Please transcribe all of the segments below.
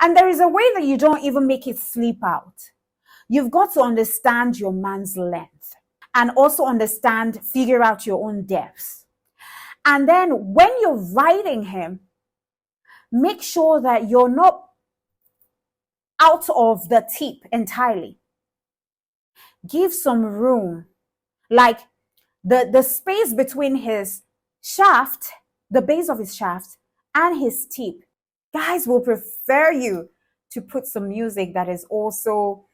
And there is a way that you don't even make it sleep out. You've got to understand your man's length and also figure out your own depths. And then when you're riding him, make sure that you're not out of the tip entirely. Give some room, like the space between his shaft, the base of his shaft, and his tip. Guys will prefer you to put some music that is also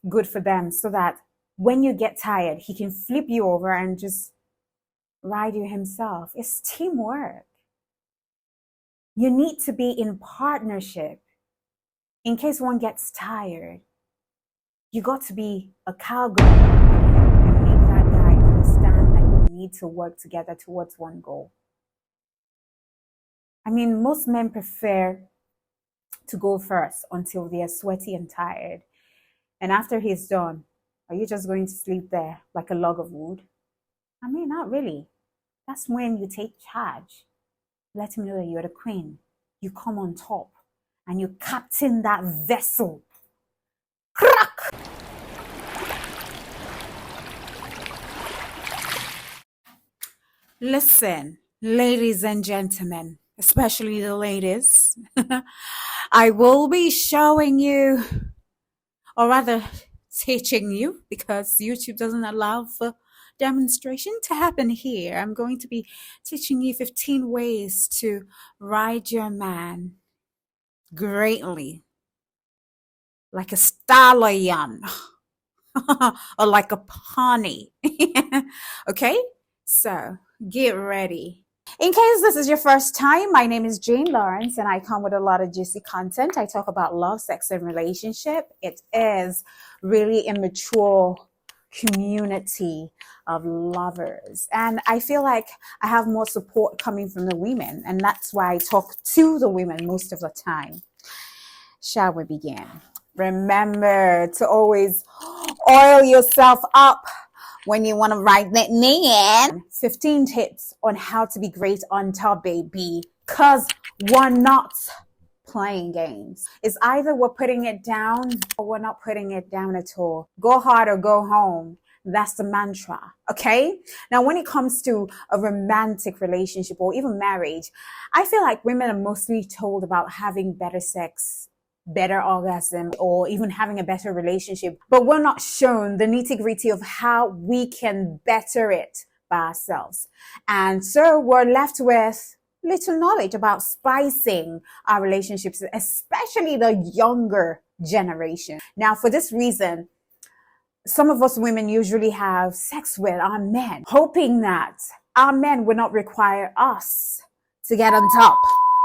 good for them, so that when you get tired, he can flip you over and just ride you himself. It's teamwork. You need to be in partnership. In case one gets tired, you got to be a cowgirl and make that guy understand that you need to work together towards one goal. I mean, most men prefer to go first until they are sweaty and tired. And after he's done, are you just going to sleep there like a log of wood? I mean, not really. That's when you take charge. Let him know that you're the queen. You come on top and you captain that vessel. Crack! Listen, ladies and gentlemen, especially the ladies, I will be showing you, or rather teaching you, because YouTube doesn't allow for demonstration to happen here. I'm going to be teaching you 15 ways to ride your man greatly, like a stallion or like a pony. Okay, so get ready. In case this is your first time, my name is Jane Lawrence and I come with a lot of juicy content. I talk about love, sex, and relationship. It is really immature community of lovers, and I feel like I have more support coming from the women, and that's why I talk to the women most of the time. Shall we begin? Remember to always oil yourself up when you want to ride that man. 15 tips on how to be great on top, baby, because we're not playing games. It's either we're putting it down or we're not putting it down at all. Go hard or go home. That's the mantra, okay? Now, when it comes to a romantic relationship or even marriage, I feel like women are mostly told about having better sex, better orgasm, or even having a better relationship, but we're not shown the nitty-gritty of how we can better it by ourselves. And so we're left with little knowledge about spicing our relationships, especially the younger generation. Now, for this reason, some of us women usually have sex with our men, hoping that our men will not require us to get on top.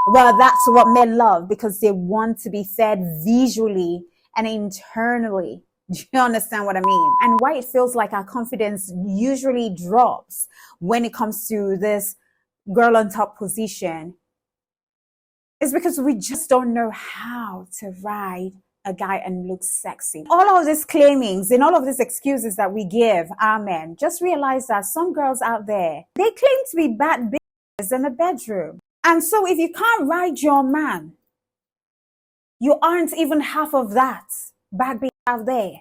Well, that's what men love, because they want to be fed visually and internally. Do you understand what I mean? And why it feels like our confidence usually drops when it comes to this girl on top position is because we just don't know how to ride a guy and look sexy. All of these claimings and all of these excuses that we give our men, just realize that some girls out there, they claim to be bad bitches in the bedroom. And so if you can't ride your man, you aren't even half of that bad bitch out there.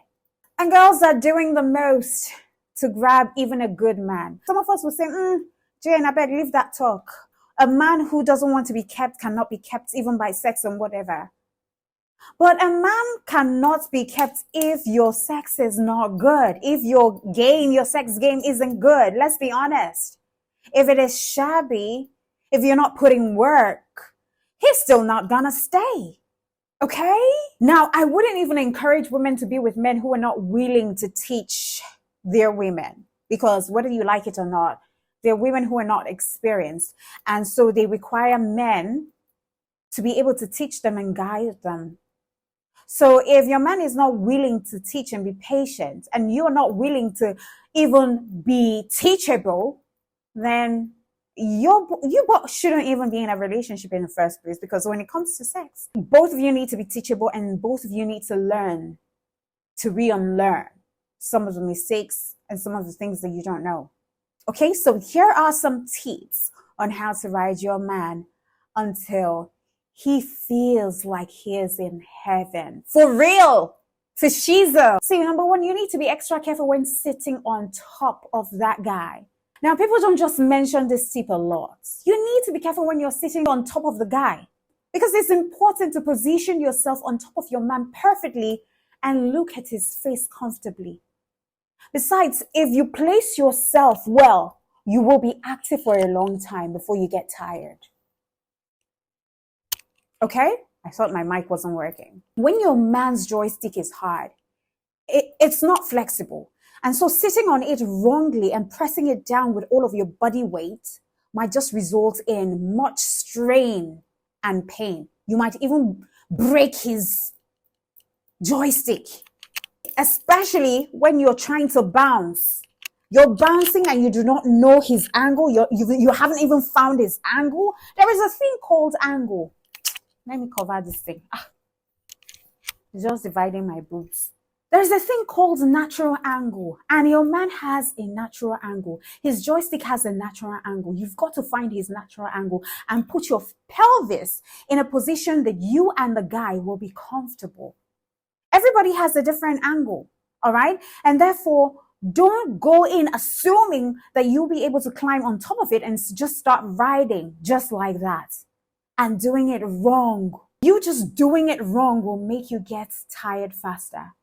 And girls are doing the most to grab even a good man. Some of us will say, Jane, I beg, leave that talk. A man who doesn't want to be kept cannot be kept even by sex and whatever. But a man cannot be kept if your sex is not good, if your sex game isn't good. Let's be honest. If it is shabby, if you're not putting work, he's still not gonna stay. Okay? Now, I wouldn't even encourage women to be with men who are not willing to teach their women, because whether you like it or not, they're women who are not experienced. And so they require men to be able to teach them and guide them. So if your man is not willing to teach and be patient, and you're not willing to even be teachable, then you both shouldn't even be in a relationship in the first place. Because when it comes to sex, both of you need to be teachable, and both of you need to learn to re-unlearn some of the mistakes and some of the things that you don't know. Okay, so here are some tips on how to ride your man until he feels like he is in heaven. For real. For shiza. See, number one, you need to be extra careful when sitting on top of that guy. Now, people don't just mention this tip a lot. You need to be careful when you're sitting on top of the guy, because it's important to position yourself on top of your man perfectly and look at his face comfortably. Besides, if you place yourself well, you will be active for a long time before you get tired. Okay? I thought my mic wasn't working. When your man's joystick is hard, it's not flexible. And so sitting on it wrongly and pressing it down with all of your body weight might just result in much strain and pain. You might even break his joystick, especially when you're trying to bounce. You're bouncing and you do not know his angle. You haven't even found his angle. There is a thing called angle. Let me cover this thing. It's just dividing my boobs. There's a thing called natural angle, and your man has a natural angle. His joystick has a natural angle. You've got to find his natural angle and put your pelvis in a position that you and the guy will be comfortable. Everybody has a different angle, all right? And therefore, don't go in assuming that you'll be able to climb on top of it and just start riding just like that and doing it wrong. You just doing it wrong will make you get tired faster.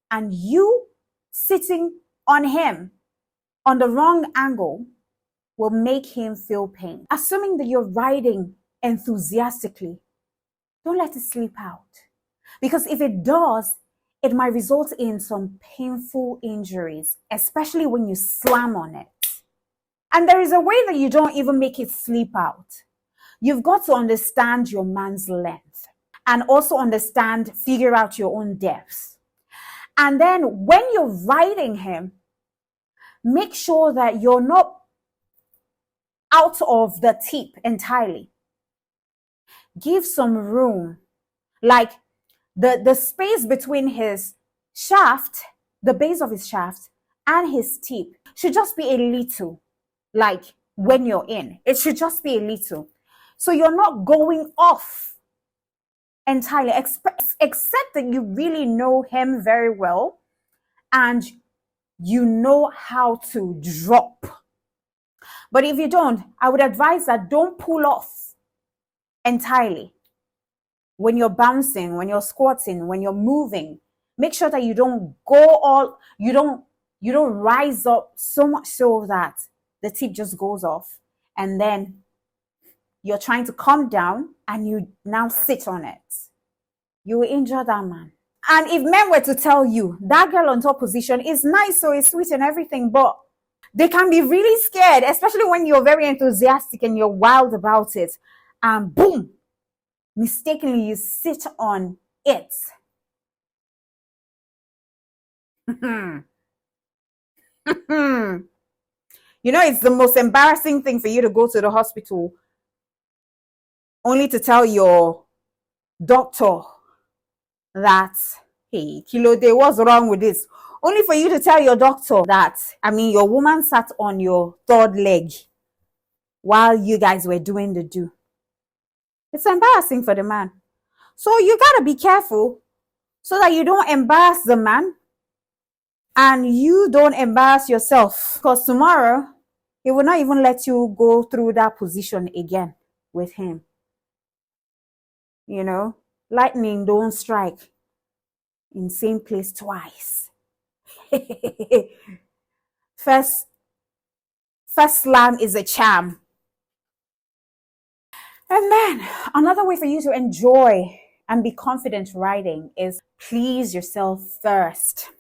And you sitting on him on the wrong angle will make him feel pain. Assuming that you're riding enthusiastically, don't let it sleep out. Because if it does, it might result in some painful injuries, especially when you slam on it. And there is a way that you don't even make it sleep out. You've got to understand your man's length and also figure out your own depth. And then when you're riding him, make sure that you're not out of the tip entirely. Give some room, like the space between his shaft, the base of his shaft, and his tip should just be a little, like when you're in. It should just be a little. So you're not going off entirely, except that you really know him very well and you know how to drop. But if you don't, I would advise that don't pull off entirely. When you're bouncing, when you're squatting, when you're moving, make sure that you don't you don't rise up so much so that the tip just goes off and then you're trying to come down and you now sit on it. You will injure that man. And if men were to tell you that girl on top position is nice, so it's sweet and everything, but they can be really scared, especially when you're very enthusiastic and you're wild about it. And boom, mistakenly you sit on it. You know, it's the most embarrassing thing for you to go to the hospital only to tell your doctor that, hey, Kilode, what's wrong with this? Only for you to tell your doctor that, your woman sat on your third leg while you guys were doing the do. It's embarrassing for the man. So you gotta be careful so that you don't embarrass the man and you don't embarrass yourself, because tomorrow he will not even let you go through that position again with him. You know, lightning don't strike in same place twice. First slam is a charm. And then another way for you to enjoy and be confident riding is please yourself first.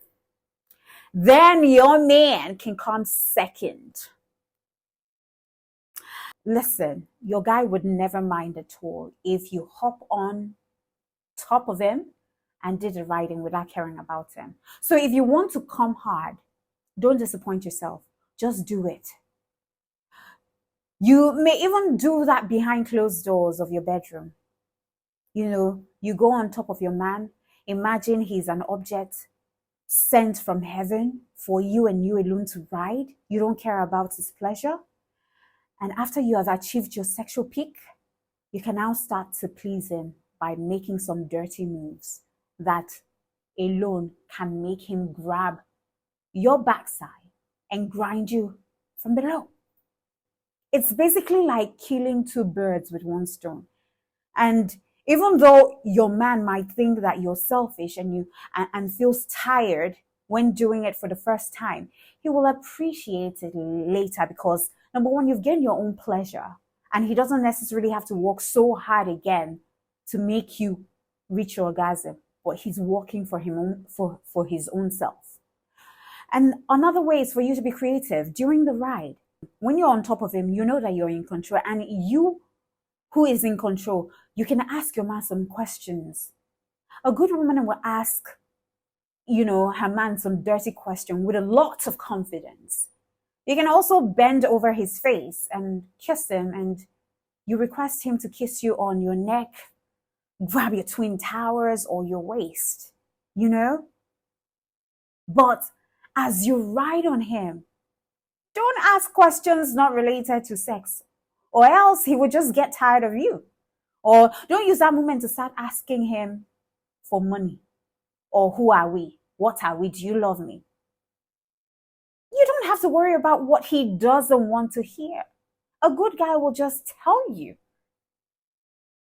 Then your man can come second. Listen, your guy would never mind at all if you hop on top of him and did the riding without caring about him. So if you want to come hard, don't disappoint yourself. Just do it. You may even do that behind closed doors of your bedroom. You know, you go on top of your man. Imagine he's an object sent from heaven for you and you alone to ride. You don't care about his pleasure. And after you have achieved your sexual peak, you can now start to please him by making some dirty moves that alone can make him grab your backside and grind you from below. It's basically like killing two birds with one stone. And even though your man might think that you're selfish and feels tired when doing it for the first time, he will appreciate it later because number one, you've gained your own pleasure, and he doesn't necessarily have to work so hard again to make you reach your orgasm, but he's working for his own self. And another way is for you to be creative during the ride. When you're on top of him, you know that you're in control, and you who is in control, you can ask your man some questions. A good woman will ask, her man some dirty question with a lot of confidence. You can also bend over his face and kiss him, and you request him to kiss you on your neck, grab your twin towers or your waist, But as you ride on him, don't ask questions not related to sex, or else he will just get tired of you. Or don't use that moment to start asking him for money, or who are we? What are we? Do you love me? You don't have to worry about what he doesn't want to hear. A good guy will just tell you.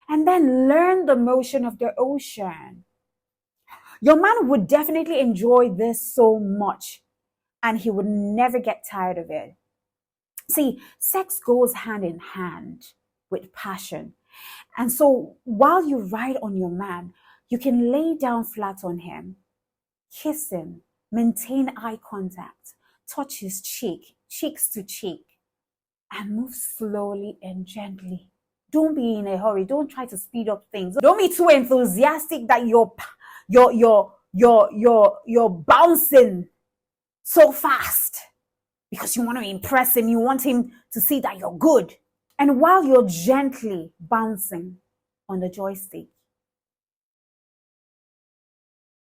And then learn the motion of the ocean. Your man would definitely enjoy this so much, and he would never get tired of it. See, sex goes hand in hand with passion. And so while you ride on your man, you can lay down flat on him, kiss him, maintain eye contact, touch his cheek, cheeks to cheek, and move slowly and gently. Don't be in a hurry. Don't try to speed up things. Don't be too enthusiastic that you're bouncing so fast because you want to impress him. You want him to see that you're good. And while you're gently bouncing on the joystick,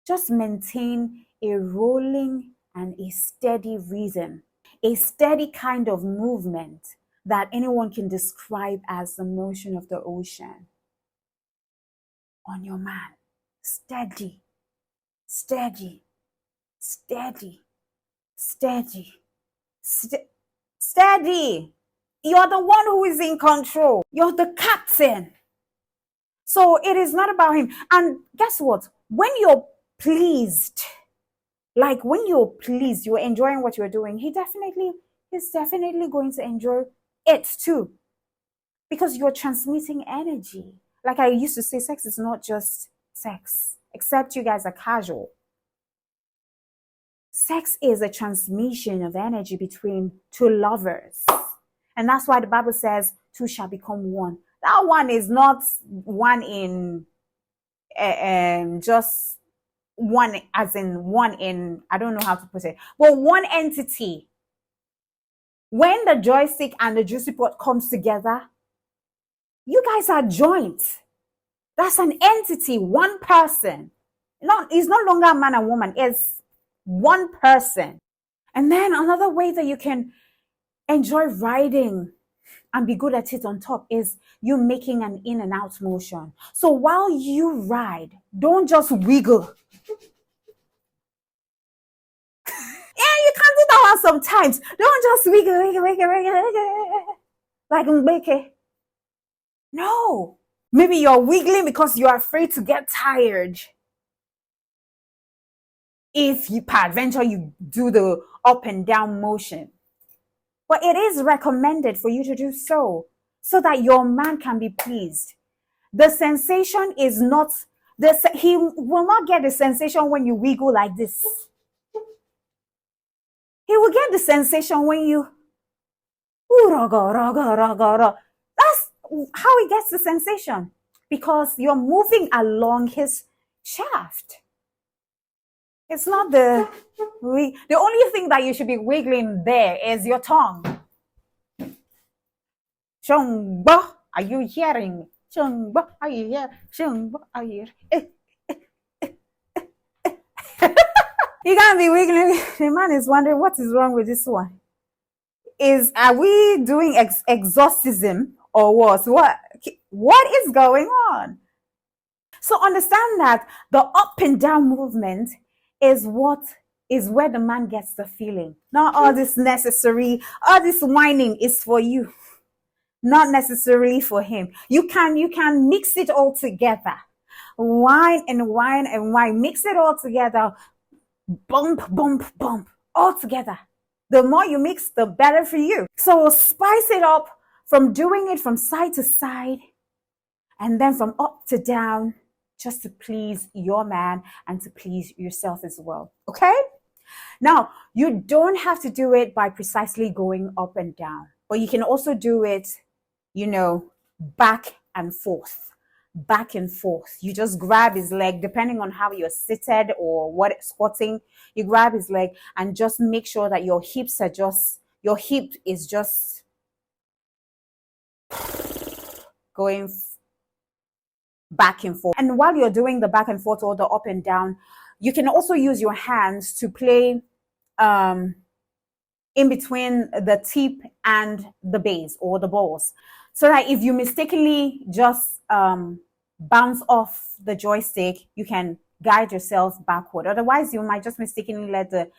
just maintain a rolling and a steady rhythm, a steady kind of movement that anyone can describe as the motion of the ocean on your man. Steady, steady, steady, steady, steady. You're the one who is in control. You're the captain. So it is not about him. And guess what? When you're pleased, you're enjoying what you're doing, he's definitely going to enjoy it too. Because you're transmitting energy. Like I used to say, sex is not just sex, except you guys are casual. Sex is a transmission of energy between two lovers. And that's why the Bible says two shall become one. That one is not one in just one as in one in, I don't know how to put it, but one entity. When the joystick and the juicy pot comes together, you guys are joint. That's an entity, one person. It's no longer a man and woman, it's one person. And then another way that you can enjoy riding and be good at it on top is you making an in and out motion. So while you ride, don't just wiggle. Yeah, you can do that one sometimes. Don't just wiggle. Like Mbeke. No. Maybe you're wiggling because you're afraid to get tired. If you, peradventure, you do the up and down motion. But it is recommended for you to do so that your man can be pleased. The sensation is not, he will not get the sensation when you wiggle like this. He will get the sensation when you, that's how he gets the sensation, because you're moving along his shaft. It's not the only thing that you should be wiggling there is your tongue. Shungba, are you hearing me? Shungba, are you here? Shungba, are you here? You can't be wiggling. The man is wondering what is wrong with this one. Are we doing exorcism or what? What is going on? So understand that the up and down movement is what is where the man gets the feeling. Not all this necessary, all this whining is for you, not necessarily for him. You can mix it all together. Wine and wine and wine. Mix it all together. Bump, bump, bump. All together. The more you mix, the better for you. So spice it up from doing it from side to side and then from up to down, just to please your man and to please yourself as well. Okay? Now, you don't have to do it by precisely going up and down, but you can also do it, back and forth. Back and forth. You just grab his leg, depending on how you're seated or what squatting. You grab his leg and just make sure that your hip is just going back and forth. And while you're doing the back and forth or the up and down, you can also use your hands to play in between the tip and the base or the balls, so that if you mistakenly just bounce off the joystick, you can guide yourself backward. Otherwise, you might just mistakenly let the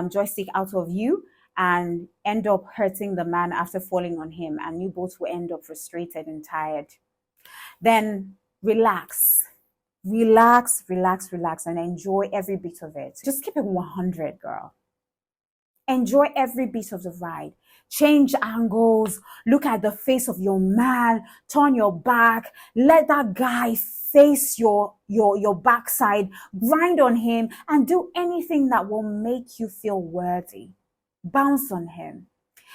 joystick out of you and end up hurting the man after falling on him, and you both will end up frustrated and tired. Then relax, relax, relax, relax, and enjoy every bit of it. Just keep it 100, girl. Enjoy every bit of the ride. Change angles, look at the face of your man, turn your back, let that guy face your backside, grind on him, and do anything that will make you feel worthy. Bounce on him.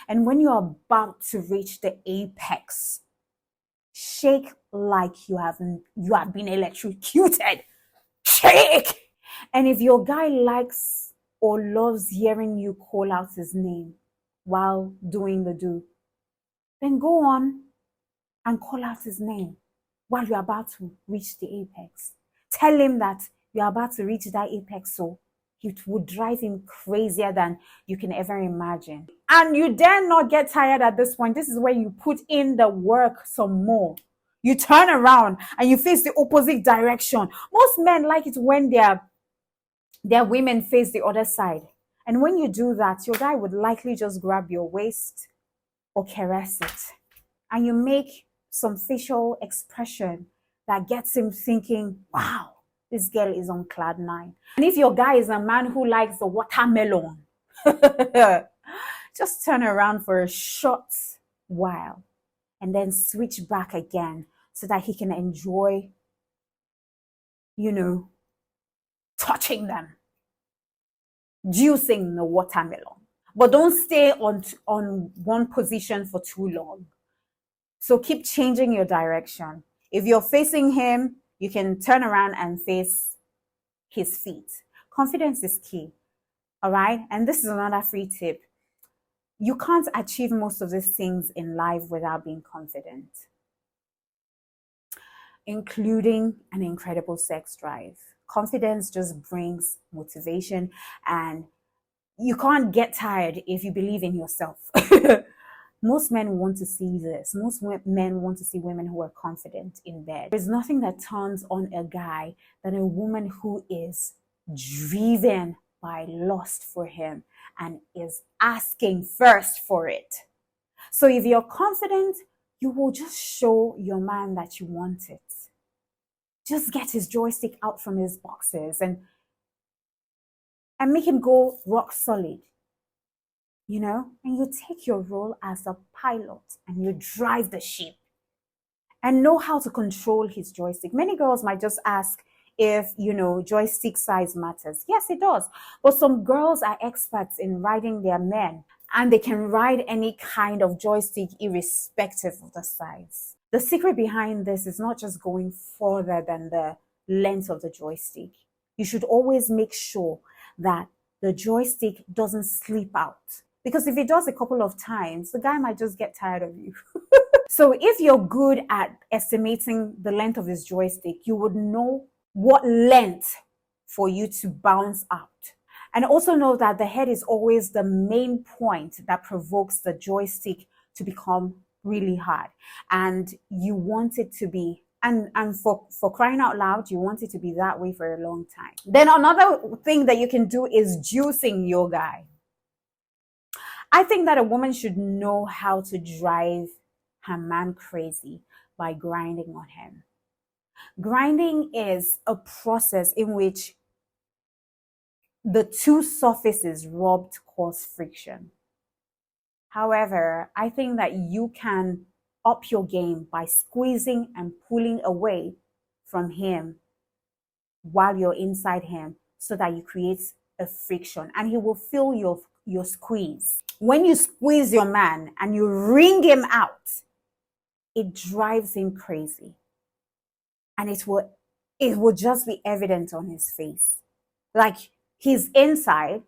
And when you're about to reach the apex, shake like you have been electrocuted. Shake! And if your guy likes or loves hearing you call out his name while doing the do, then go on and call out his name while you're about to reach the apex. Tell him that you're about to reach that apex, so it would drive him crazier than you can ever imagine. And you dare not get tired at this point. This is where you put in the work some more. You turn around and you face the opposite direction. Most men like it when their women face the other side. And when you do that, your guy would likely just grab your waist or caress it. And you make some facial expression that gets him thinking, wow, this girl is on cloud nine. And if your guy is a man who likes the watermelon, just turn around for a short while and then switch back again so that he can enjoy, touching them, juicing the watermelon. But don't stay on one position for too long. So keep changing your direction. If you're facing him, you can turn around and face his feet. Confidence is key. All right. And this is another free tip. You can't achieve most of these things in life without being confident, including an incredible sex drive. Confidence just brings motivation, and you can't get tired if you believe in yourself. Most men want to see this. Most men want to see women who are confident in bed. There's nothing that turns on a guy than a woman who is driven by lust for him and is asking first for it. So if you're confident, you will just show your man that you want it. Just get his joystick out from his boxes and make him go rock solid. And you take your role as a pilot and you drive the ship and know how to control his joystick. Many girls might just ask if, joystick size matters. Yes, it does. But some girls are experts in riding their men, and they can ride any kind of joystick irrespective of the size. The secret behind this is not just going further than the length of the joystick. You should always make sure that the joystick doesn't slip out. Because if it does a couple of times, the guy might just get tired of you. So if you're good at estimating the length of his joystick, you would know what length for you to bounce out. And also know that the head is always the main point that provokes the joystick to become really hard, and you want it to be, and for crying out loud, you want it to be that way for a long time. Then another thing that you can do is juicing your guy. I think that a woman should know how to drive her man crazy by grinding on him. Grinding is a process in which the two surfaces rubbed cause friction. However, I think that you can up your game by squeezing and pulling away from him while you're inside him, so that you create a friction and he will feel your squeeze. When you squeeze your man and you wring him out, it drives him crazy, and it will just be evident on his face. Like he's inside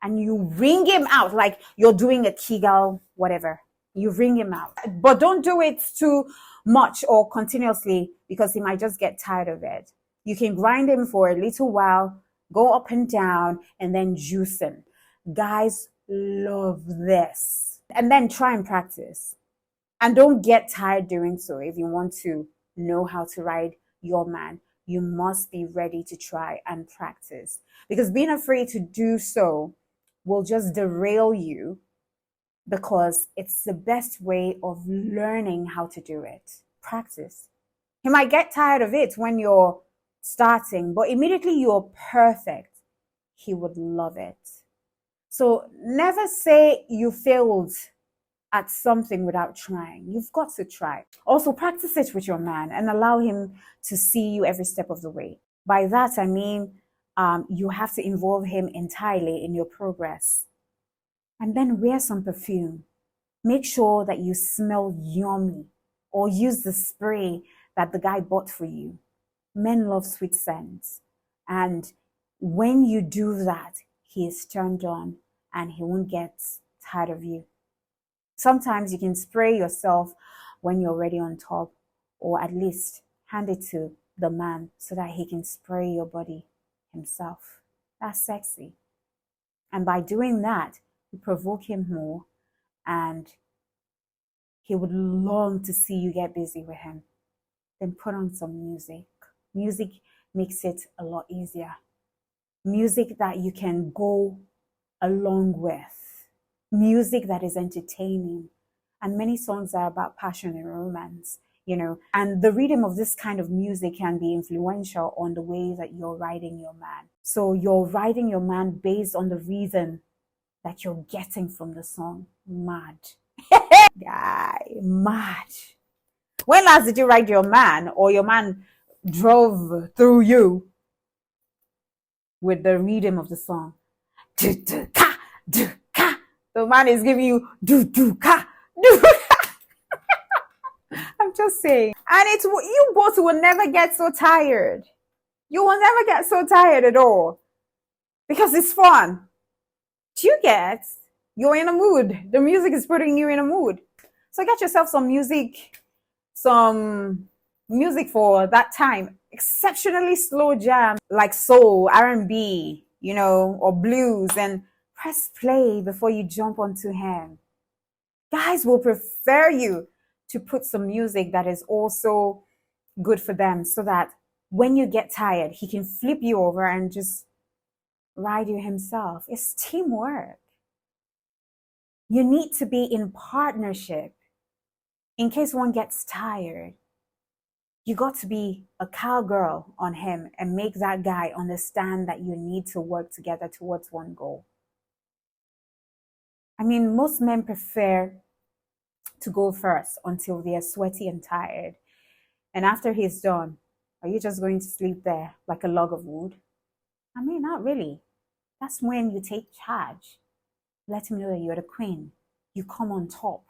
and you wring him out, like you're doing a Kegel, whatever. You wring him out. But don't do it too much or continuously, because he might just get tired of it. You can grind him for a little while, go up and down, and then juice him. Guys love this. And then try and practice. And don't get tired doing so. If you want to know how to ride your man, you must be ready to try and practice. Because being afraid to do so will just derail you, because it's the best way of learning how to do it. Practice. He might get tired of it when you're starting, but immediately you're perfect, he would love it. So never say you failed at something without trying. You've got to try. Also, practice it with your man and allow him to see you every step of the way. By that, I mean you have to involve him entirely in your progress. And then wear some perfume. Make sure that you smell yummy, or use the spray that the guy bought for you. Men love sweet scents. And when you do that, he is turned on and he won't get tired of you. Sometimes you can spray yourself when you're already on top, or at least hand it to the man so that he can spray your body himself. That's sexy. And by doing that, you provoke him more, and he would long to see you get busy with him. Then put on some music. Music makes it a lot easier. Music that you can go along with. Music that is entertaining. And many songs are about passion and romance, and the rhythm of this kind of music can be influential on the way that you're riding your man. So you're riding your man based on the rhythm that you're getting from the song. Mad. Guy, mad. When last did you ride your man, or your man drove through you with the rhythm of the song? Do, do, ka, do, ka. The man is giving you do, do, ka, do. I'm just saying. And you both will never get so tired. You will never get so tired at all, because it's fun. Do you get? You're in a mood. The music is putting you in a mood. So get yourself some music for that time. Exceptionally slow jam like soul, R&B, or blues, and press play before you jump onto him. Guys will prefer you to put some music that is also good for them, so that when you get tired, he can flip you over and just ride you himself. It's teamwork. You need to be in partnership. In case one gets tired, you got to be a cowgirl on him and make that guy understand that you need to work together towards one goal. I mean, most men prefer to go first until they are sweaty and tired. And after he's done, are you just going to sleep there like a log of wood? I mean, not really. That's when you take charge. Let him know that you're the queen. You come on top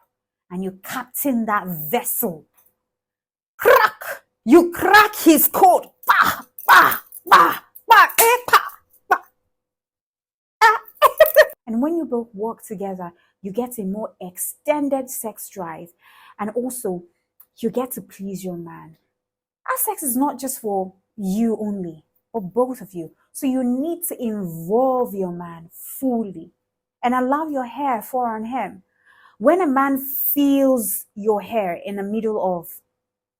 and you captain that vessel. Crack! You crack his code. Bah, bah, bah, bah, bah, bah. And when you both work together, you get a more extended sex drive, and also you get to please your man. Our sex is not just for you only, but both of you. So you need to involve your man fully and allow your hair fall on him. When a man feels your hair in the middle of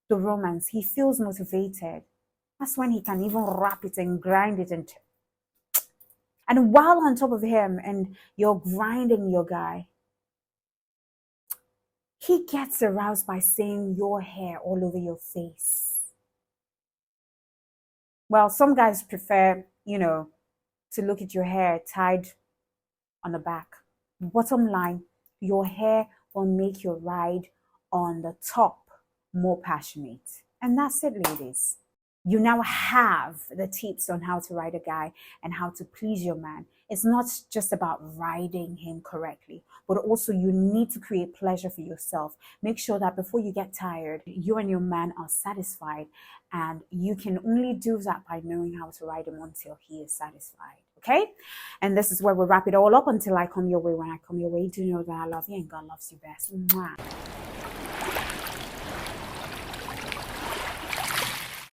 the romance, he feels motivated. That's when he can even wrap it and grind it. And while on top of him and you're grinding your guy, he gets aroused by seeing your hair all over your face. Well, some guys prefer, to look at your hair tied on the back. Bottom line, your hair will make your ride on the top more passionate. And that's it, ladies. You now have the tips on how to ride a guy and how to please your man. It's not just about riding him correctly, but also you need to create pleasure for yourself. Make sure that before you get tired, you and your man are satisfied, and you can only do that by knowing how to ride him until he is satisfied. Okay? And this is where we wrap it all up until I come your way. When I come your way, do know that I love you and God loves you best. Mwah.